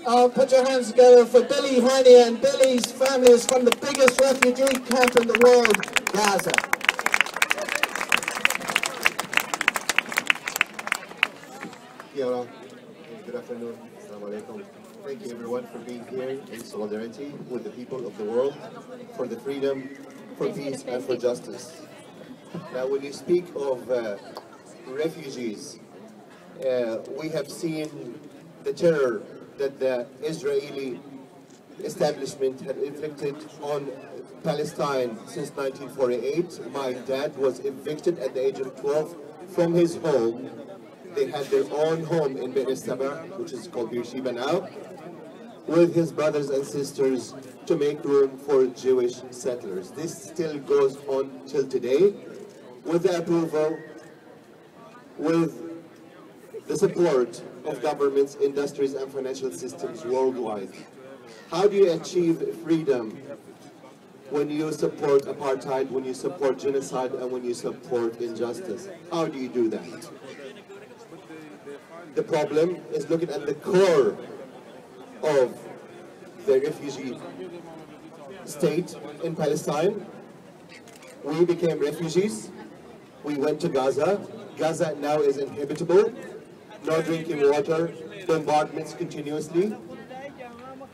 Put your hands together for Billy, Hania, and Billy's family is from the biggest refugee camp in the world, Gaza. Kia ora. Good afternoon. Assalamu alaikum. Thank you everyone for being here in solidarity with the people of the world for the freedom, for peace and for justice. Now when you speak of refugees, we have seen the terror that the Israeli establishment had inflicted on Palestine since 1948. My dad was evicted at the age of 12 from his home. They had their own home in Be'er Saba, which is called Beersheba now, with his brothers and sisters to make room for Jewish settlers. This still goes on till today, with the approval, with the support of governments, industries and financial systems worldwide. How do you achieve freedom when you support apartheid, when you support genocide and when you support injustice? How do you do that? The problem is looking at the core of the refugee state in Palestine. We became refugees. We went to Gaza. Gaza now is inhabitable. No drinking water, bombardments continuously.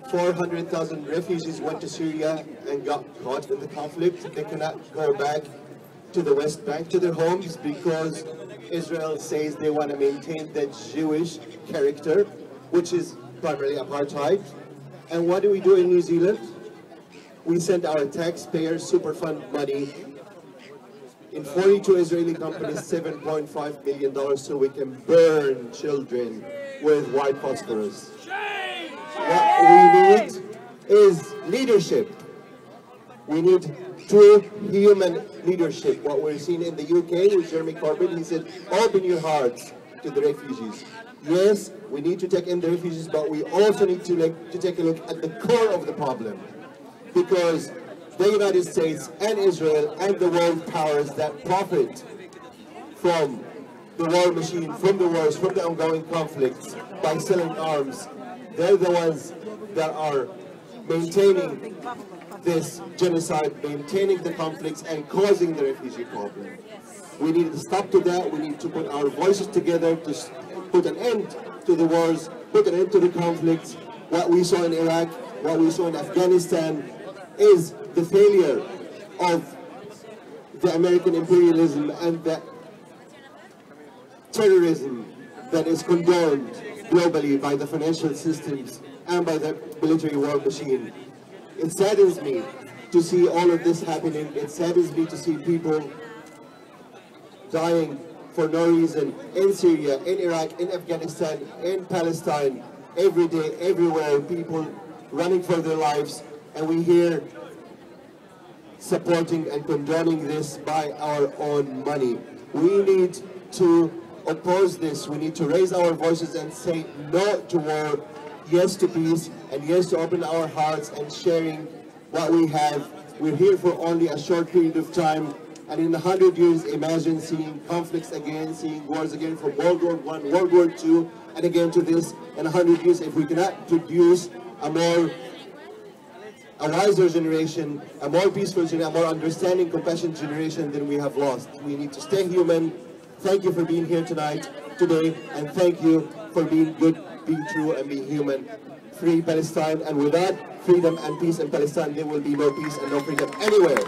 400,000 refugees went to Syria and got caught in the conflict. They cannot go back to the West Bank, to their homes, because Israel says they want to maintain the Jewish character, which is primarily apartheid. And what do we do in New Zealand? We send our taxpayer Superfund money in 42 Israeli companies, $7.5 million, so we can burn children with white phosphorus. What we need is leadership. We need true human leadership. What we're seeing in the UK with Jeremy Corbyn, he said, open your hearts to the refugees. Yes, we need to take in the refugees, but we also need to take a look at the core of the problem. Because the United States and Israel and the world powers that profit from the war machine, from the wars, from the ongoing conflicts, by selling arms, they're the ones that are maintaining this genocide, maintaining the conflicts and causing the refugee problem. We need to stop to that. We need to put our voices together to put an end to the wars, put an end to the conflicts. What we saw in Iraq, what we saw in Afghanistan is the failure of the American imperialism and the terrorism that is condoned globally by the financial systems and by the military war machine. It saddens me to see all of this happening. It saddens me to see people dying for no reason in Syria, in Iraq, in Afghanistan, in Palestine, every day, everywhere, people running for their lives, and we hear supporting and condoning this by our own money. We need to oppose this. We need to raise our voices and say no to war, yes to peace, and yes to open our hearts and sharing what we have. We're here for only a short period of time, and in 100 years, imagine seeing conflicts again, seeing wars again from World War I, World War II, and again to this. In 100 years, if we cannot produce a wiser generation, a more peaceful generation, a more understanding, compassionate generation, then we have lost. We need to stay human. Thank you for being here tonight, today, and thank you for being good, being true, and being human. Free Palestine, and without freedom and peace in Palestine, there will be no peace and no freedom anywhere.